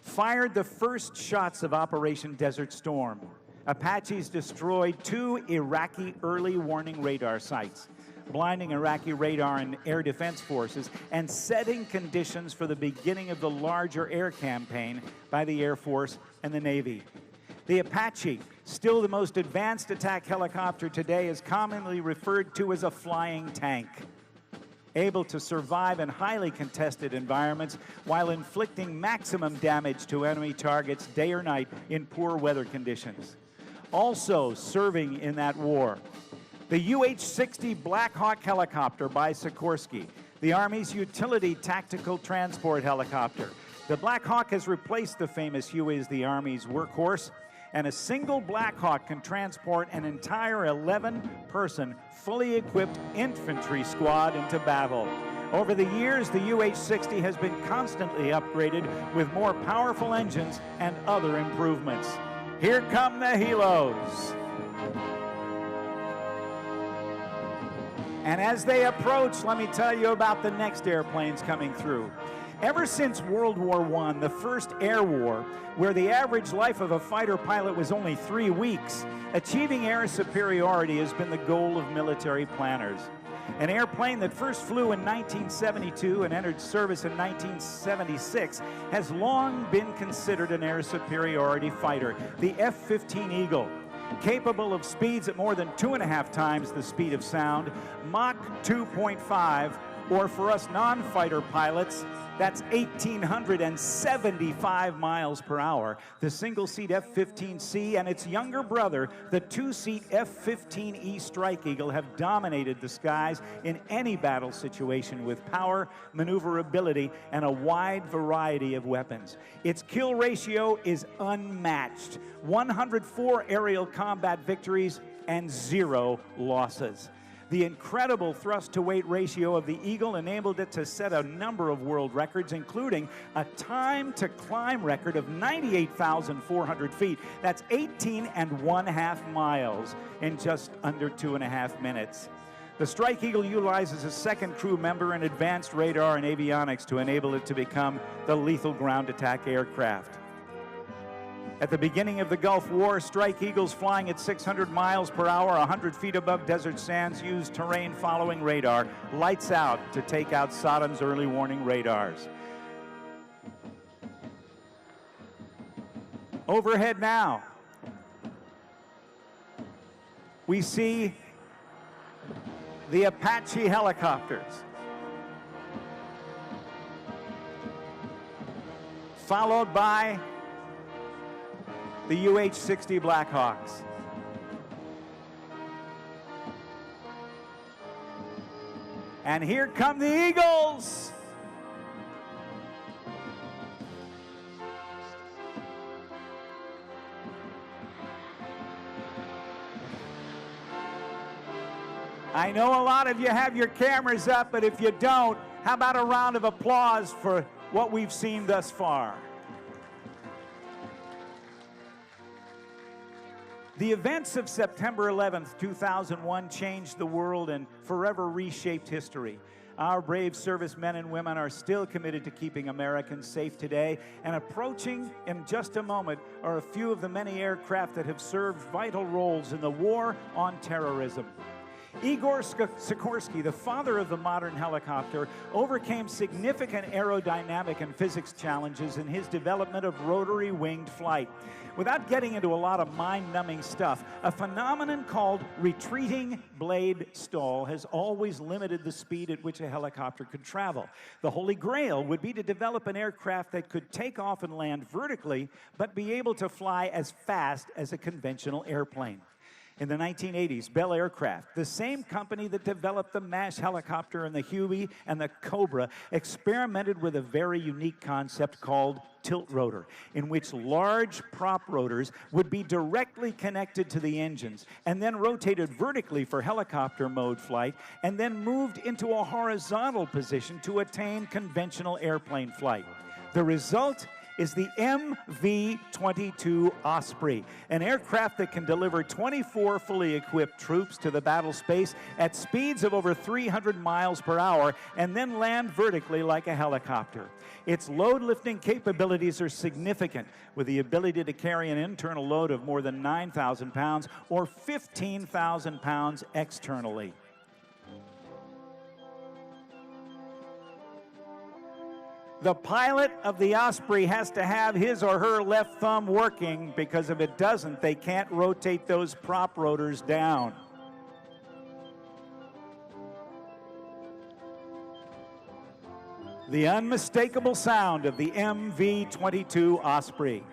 fired the first shots of Operation Desert Storm. Apaches destroyed 2 Iraqi early warning radar sites, blinding Iraqi radar and air defense forces and setting conditions for the beginning of the larger air campaign by the Air Force and the Navy. The Apache, still the most advanced attack helicopter today, is commonly referred to as a flying tank, able to survive in highly contested environments while inflicting maximum damage to enemy targets day or night in poor weather conditions. Also serving in that war, the UH-60 Black Hawk helicopter by Sikorsky, the Army's utility tactical transport helicopter. The Black Hawk has replaced the famous Huey as the Army's workhorse, and a single Black Hawk can transport an entire 11-person, fully equipped infantry squad into battle. Over the years, the UH-60 has been constantly upgraded with more powerful engines and other improvements. Here come the helos. And as they approach, let me tell you about the next airplanes coming through. Ever since World War I, the first air war, where the average life of a fighter pilot was only 3 weeks, achieving air superiority has been the goal of military planners. An airplane that first flew in 1972 and entered service in 1976 has long been considered an air superiority fighter, the F-15 Eagle. Capable of speeds at more than 2.5 times the speed of sound, Mach 2.5, or for us non-fighter pilots, that's 1,875 miles per hour. The single-seat F-15C and its younger brother, the two-seat F-15E Strike Eagle, have dominated the skies in any battle situation with power, maneuverability, and a wide variety of weapons. Its kill ratio is unmatched. 104 aerial combat victories and 0 losses. The incredible thrust-to-weight ratio of the Eagle enabled it to set a number of world records, including a time-to-climb record of 98,400 feet. That's 18.5 miles in just under 2.5 minutes. The Strike Eagle utilizes a second crew member and advanced radar and avionics to enable it to become the lethal ground attack aircraft. At the beginning of the Gulf War, Strike Eagles flying at 600 miles per hour, 100 feet above desert sands, used terrain-following radar, lights out, to take out Saddam's early warning radars. Overhead now, we see the Apache helicopters, followed by the UH-60 Black Hawks. And here come the Eagles. I know a lot of you have your cameras up, but if you don't, how about a round of applause for what we've seen thus far? The events of September 11th, 2001 changed the world and forever reshaped history. Our brave servicemen and women are still committed to keeping Americans safe today, and approaching in just a moment are a few of the many aircraft that have served vital roles in the war on terrorism. Igor Sikorsky, the father of the modern helicopter, overcame significant aerodynamic and physics challenges in his development of rotary winged flight. Without getting into a lot of mind-numbing stuff, a phenomenon called retreating blade stall has always limited the speed at which a helicopter could travel. The Holy Grail would be to develop an aircraft that could take off and land vertically, but be able to fly as fast as a conventional airplane. In the 1980s, Bell Aircraft, the same company that developed the MASH helicopter and the Huey and the Cobra, experimented with a very unique concept called tilt rotor, in which large prop rotors would be directly connected to the engines and then rotated vertically for helicopter mode flight and then moved into a horizontal position to attain conventional airplane flight. The result is the MV-22 Osprey, an aircraft that can deliver 24 fully equipped troops to the battle space at speeds of over 300 miles per hour and then land vertically like a helicopter. Its load-lifting capabilities are significant, with the ability to carry an internal load of more than 9,000 pounds or 15,000 pounds externally. The pilot of the Osprey has to have his or her left thumb working, because if it doesn't, they can't rotate those prop rotors down. The unmistakable sound of the MV-22 Osprey.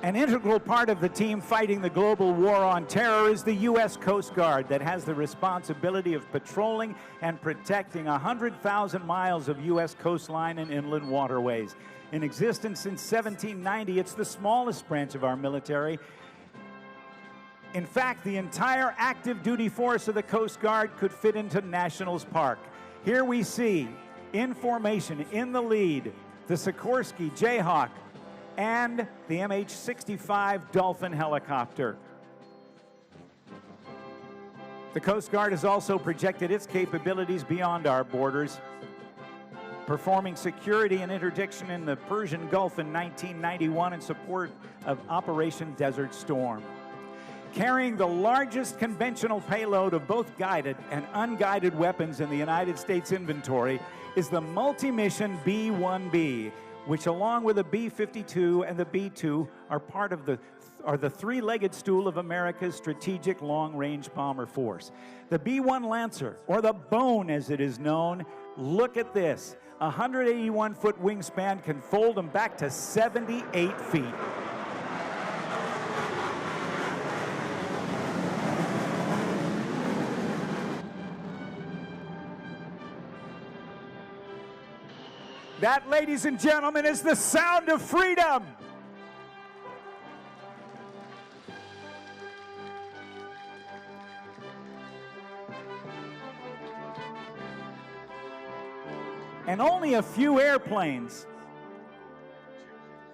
An integral part of the team fighting the global war on terror is the U.S. Coast Guard, that has the responsibility of patrolling and protecting 100,000 miles of U.S. coastline and inland waterways. In existence since 1790, it's the smallest branch of our military. In fact, the entire active duty force of the Coast Guard could fit into Nationals Park. Here we see, in formation, in the lead, the Sikorsky Jayhawk and the MH-65 Dolphin helicopter. The Coast Guard has also projected its capabilities beyond our borders, performing security and interdiction in the Persian Gulf in 1991 in support of Operation Desert Storm. Carrying the largest conventional payload of both guided and unguided weapons in the United States inventory is the multi-mission B-1B, which along with the B-52 and the B-2 are the three-legged stool of America's strategic long-range bomber force. The B-1 Lancer, or the Bone as it is known, look at this. A 181-foot wingspan can fold them back to 78 feet. That, ladies and gentlemen, is the sound of freedom. And only a few airplanes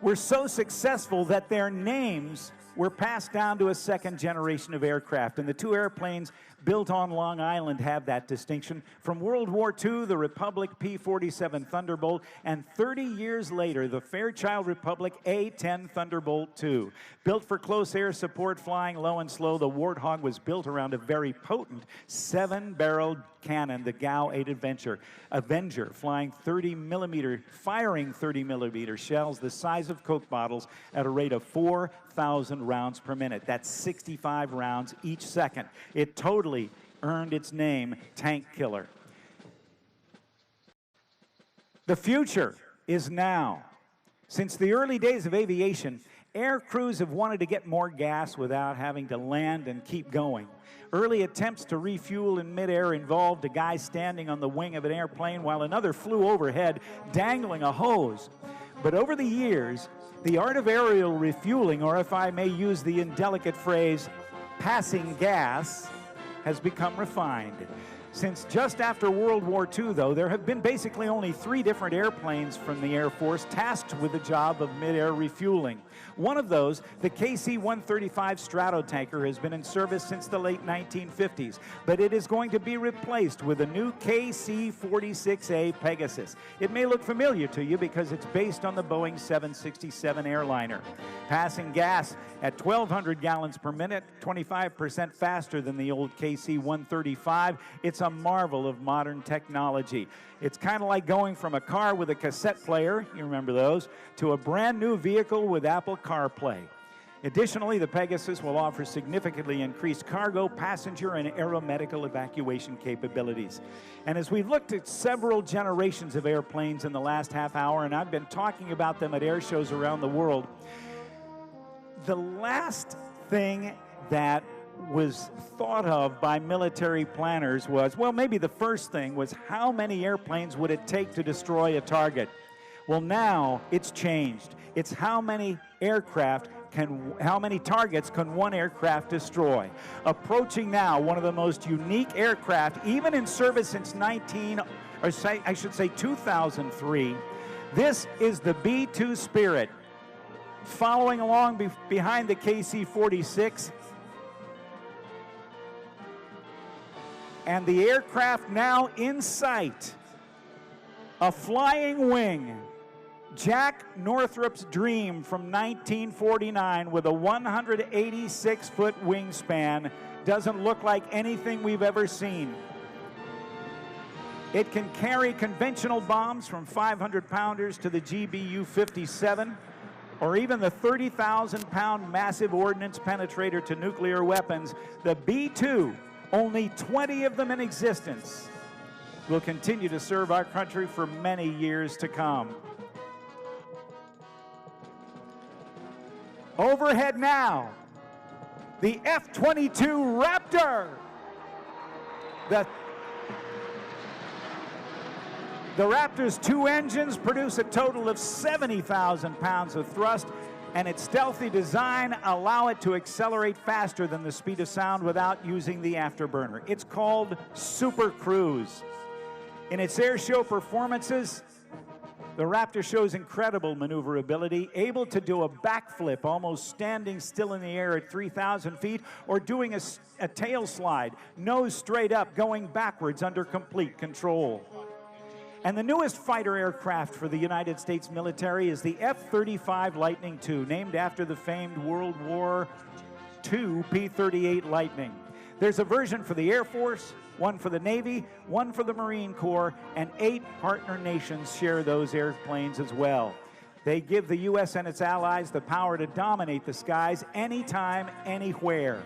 were so successful that their names were passed down to a second generation of aircraft. And the two airplanes built on Long Island have that distinction. From World War II, the Republic P-47 Thunderbolt, and 30 years later, the Fairchild Republic A-10 Thunderbolt II. Built for close air support, flying low and slow, the Warthog was built around a very potent 7-barreled cannon, the GAU-8 Avenger, firing 30-millimeter shells the size of Coke bottles at a rate of 4,000 rounds per minute. That's 65 rounds each second. It totally earned its name, Tank Killer. The future is now. Since the early days of aviation, air crews have wanted to get more gas without having to land and keep going. Early attempts to refuel in midair involved a guy standing on the wing of an airplane while another flew overhead, dangling a hose. But over the years, the art of aerial refueling, or if I may use the indelicate phrase, passing gas, has become refined. Since just after World War II, though, there have been basically only 3 different airplanes from the Air Force tasked with the job of mid-air refueling. One of those, the KC-135 Stratotanker, has been in service since the late 1950s, but it is going to be replaced with a new KC-46A Pegasus. It may look familiar to you because it's based on the Boeing 767 airliner. Passing gas at 1,200 gallons per minute, 25% faster than the old KC-135. It's a marvel of modern technology. It's kind of like going from a car with a cassette player, you remember those, to a brand new vehicle with Apple CarPlay. Additionally, the Pegasus will offer significantly increased cargo, passenger, and aeromedical evacuation capabilities. And as we've looked at several generations of airplanes in the last half hour, and I've been talking about them at air shows around the world, the last thing that was thought of by military planners was, well, maybe the first thing was how many airplanes would it take to destroy a target? Well, now it's changed. It's how many targets can one aircraft destroy? Approaching now one of the most unique aircraft, even in service since 2003. This is the B-2 Spirit. Following along behind the KC-46 And the aircraft now in sight, a flying wing, Jack Northrop's dream from 1949 with a 186-foot wingspan, doesn't look like anything we've ever seen. It can carry conventional bombs from 500-pounders to the GBU-57, or even the 30,000-pound massive ordnance penetrator to nuclear weapons. The B-2, only 20 of them in existence, will continue to serve our country for many years to come. Overhead now, the F-22 Raptor. The Raptor's 2 engines produce a total of 70,000 pounds of thrust, and its stealthy design allow it to accelerate faster than the speed of sound without using the afterburner. It's called Super Cruise. In its air show performances, the Raptor shows incredible maneuverability, able to do a backflip, almost standing still in the air at 3,000 feet, or doing a tail slide, nose straight up, going backwards under complete control. And the newest fighter aircraft for the United States military is the F-35 Lightning II, named after the famed World War II P-38 Lightning. There's a version for the Air Force, one for the Navy, one for the Marine Corps, and 8 partner nations share those airplanes as well. They give the U.S. and its allies the power to dominate the skies anytime, anywhere.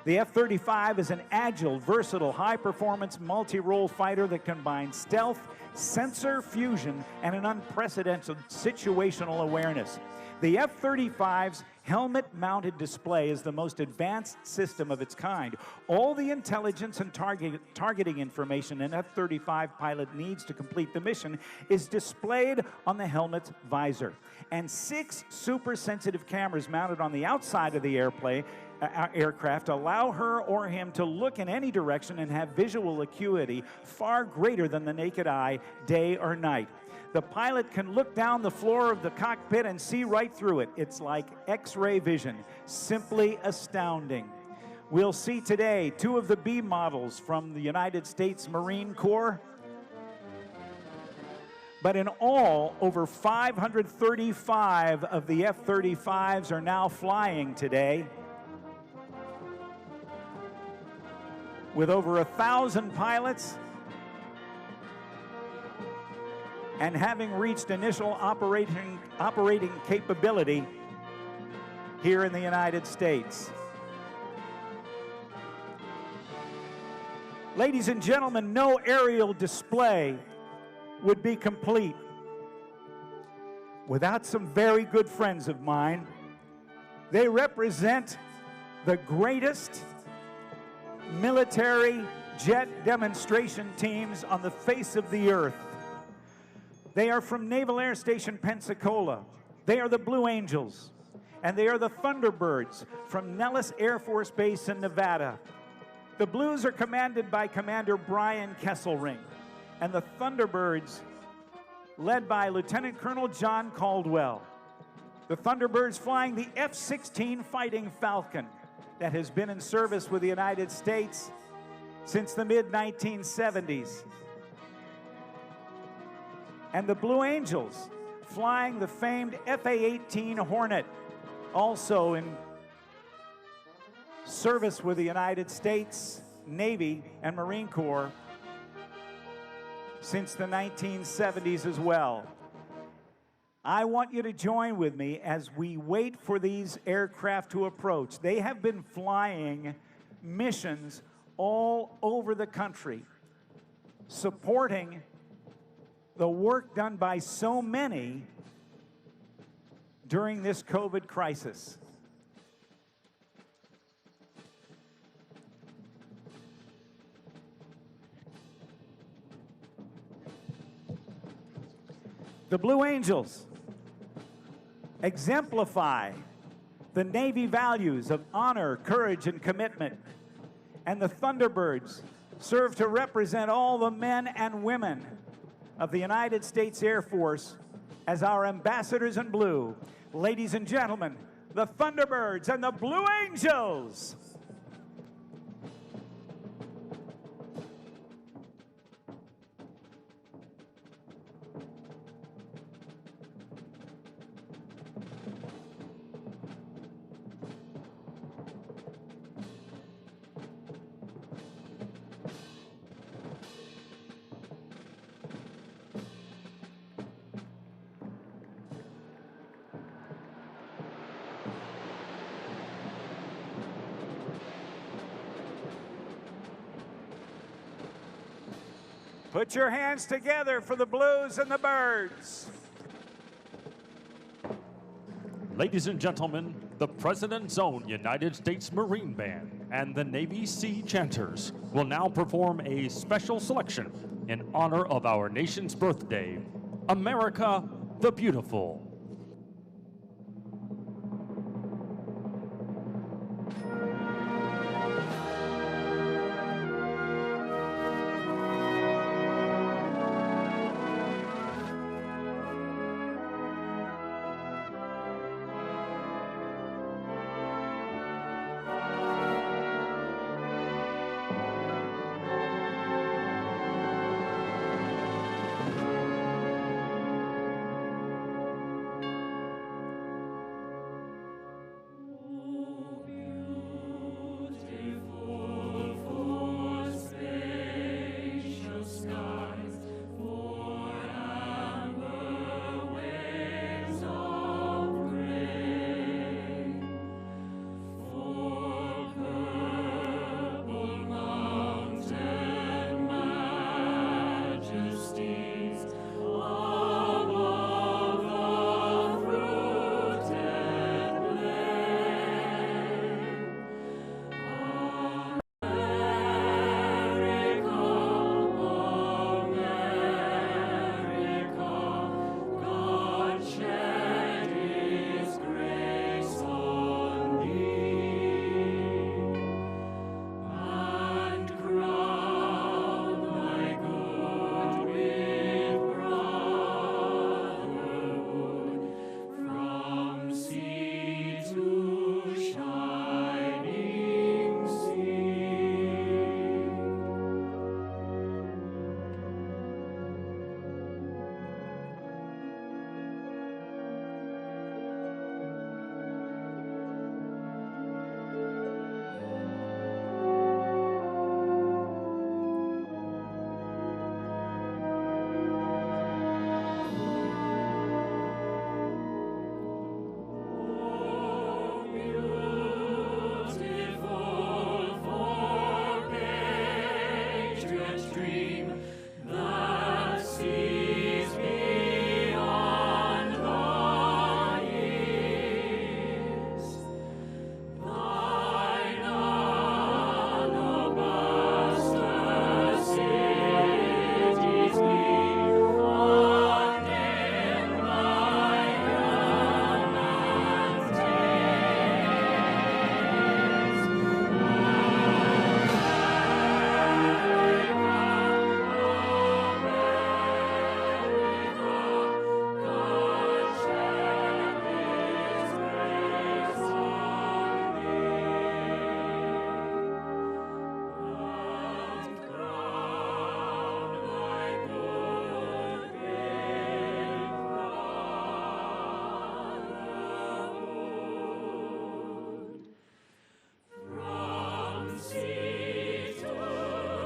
The F-35 is an agile, versatile, high-performance, multi-role fighter that combines stealth, sensor fusion, and an unprecedented situational awareness. The F-35's helmet-mounted display is the most advanced system of its kind. All the intelligence and targeting information an F-35 pilot needs to complete the mission is displayed on the helmet's visor. And 6 super-sensitive cameras mounted on the outside of the aircraft allow her or him to look in any direction and have visual acuity far greater than the naked eye, day or night. The pilot can look down the floor of the cockpit and see right through it. It's like X-ray vision, simply astounding. We'll see today 2 of the B models from the United States Marine Corps. But in all, over 535 of the F-35s are now flying today, with over 1,000 pilots and having reached initial operating capability here in the United States. Ladies and gentlemen, no aerial display would be complete without some very good friends of mine. They represent the greatest military jet demonstration teams on the face of the earth. They are from Naval Air Station Pensacola. They are the Blue Angels, and they are the Thunderbirds from Nellis Air Force Base in Nevada. The Blues are commanded by Commander Brian Kesselring, and the Thunderbirds led by Lieutenant Colonel John Caldwell. The Thunderbirds flying the F-16 Fighting Falcon that has been in service with the United States since the mid-1970s. And the Blue Angels flying the famed FA-18 Hornet, also in service with the United States Navy and Marine Corps since the 1970s as well. I want you to join with me as we wait for these aircraft to approach. They have been flying missions all over the country, supporting the work done by so many during this COVID crisis. The Blue Angels exemplify the Navy values of honor, courage, and commitment. And the Thunderbirds serve to represent all the men and women of the United States Air Force as our ambassadors in blue. Ladies and gentlemen, the Thunderbirds and the Blue Angels. Put your hands together for the Blues and the Birds. Ladies and gentlemen, the President's Own United States Marine Band and the Navy Sea Chanters will now perform a special selection in honor of our nation's birthday, America the Beautiful.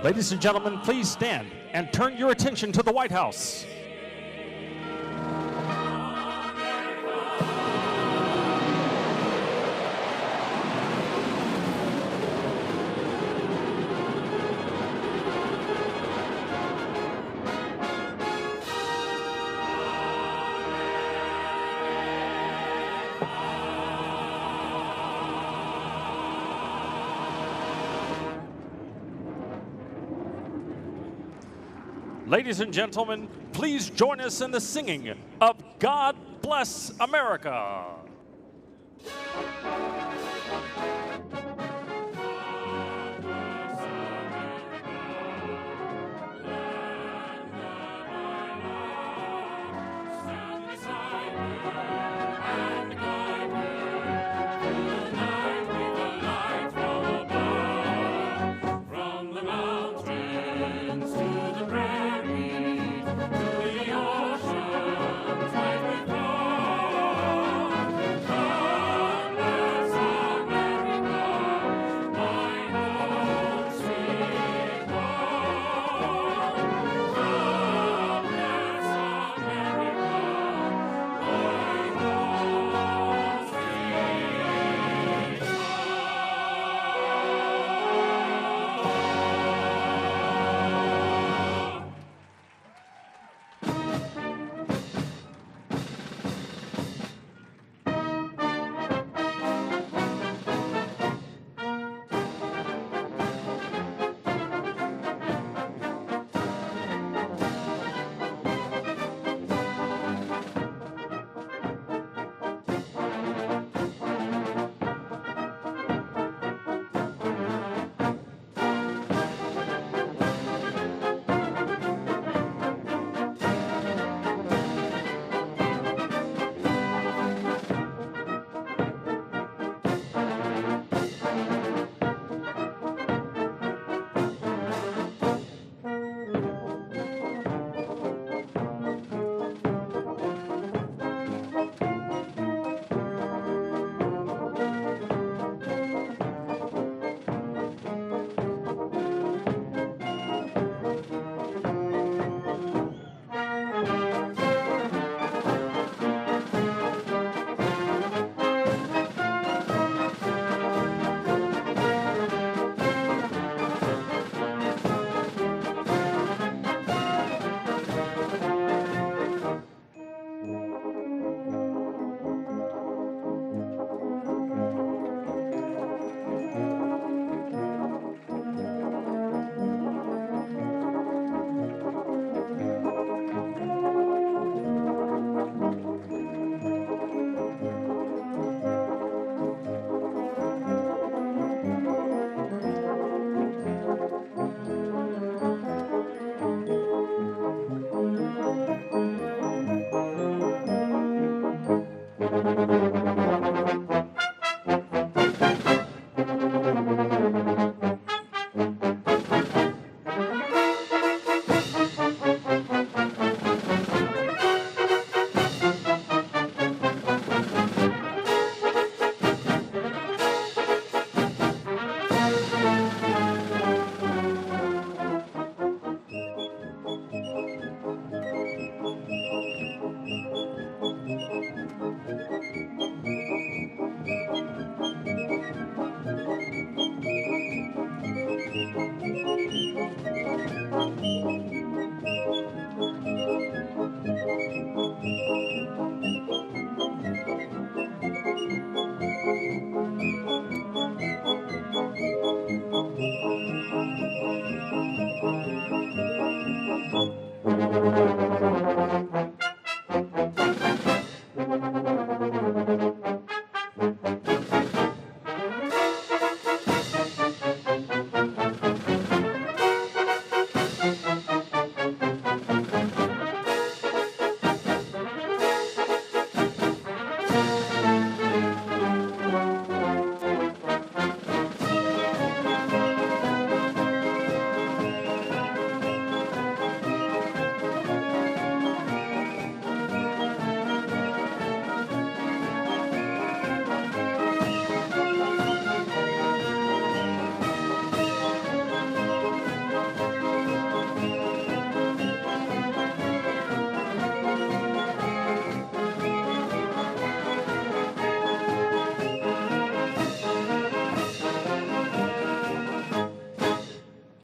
Ladies and gentlemen, please stand and turn your attention to the White House. Ladies and gentlemen, please join us in the singing of God Bless America.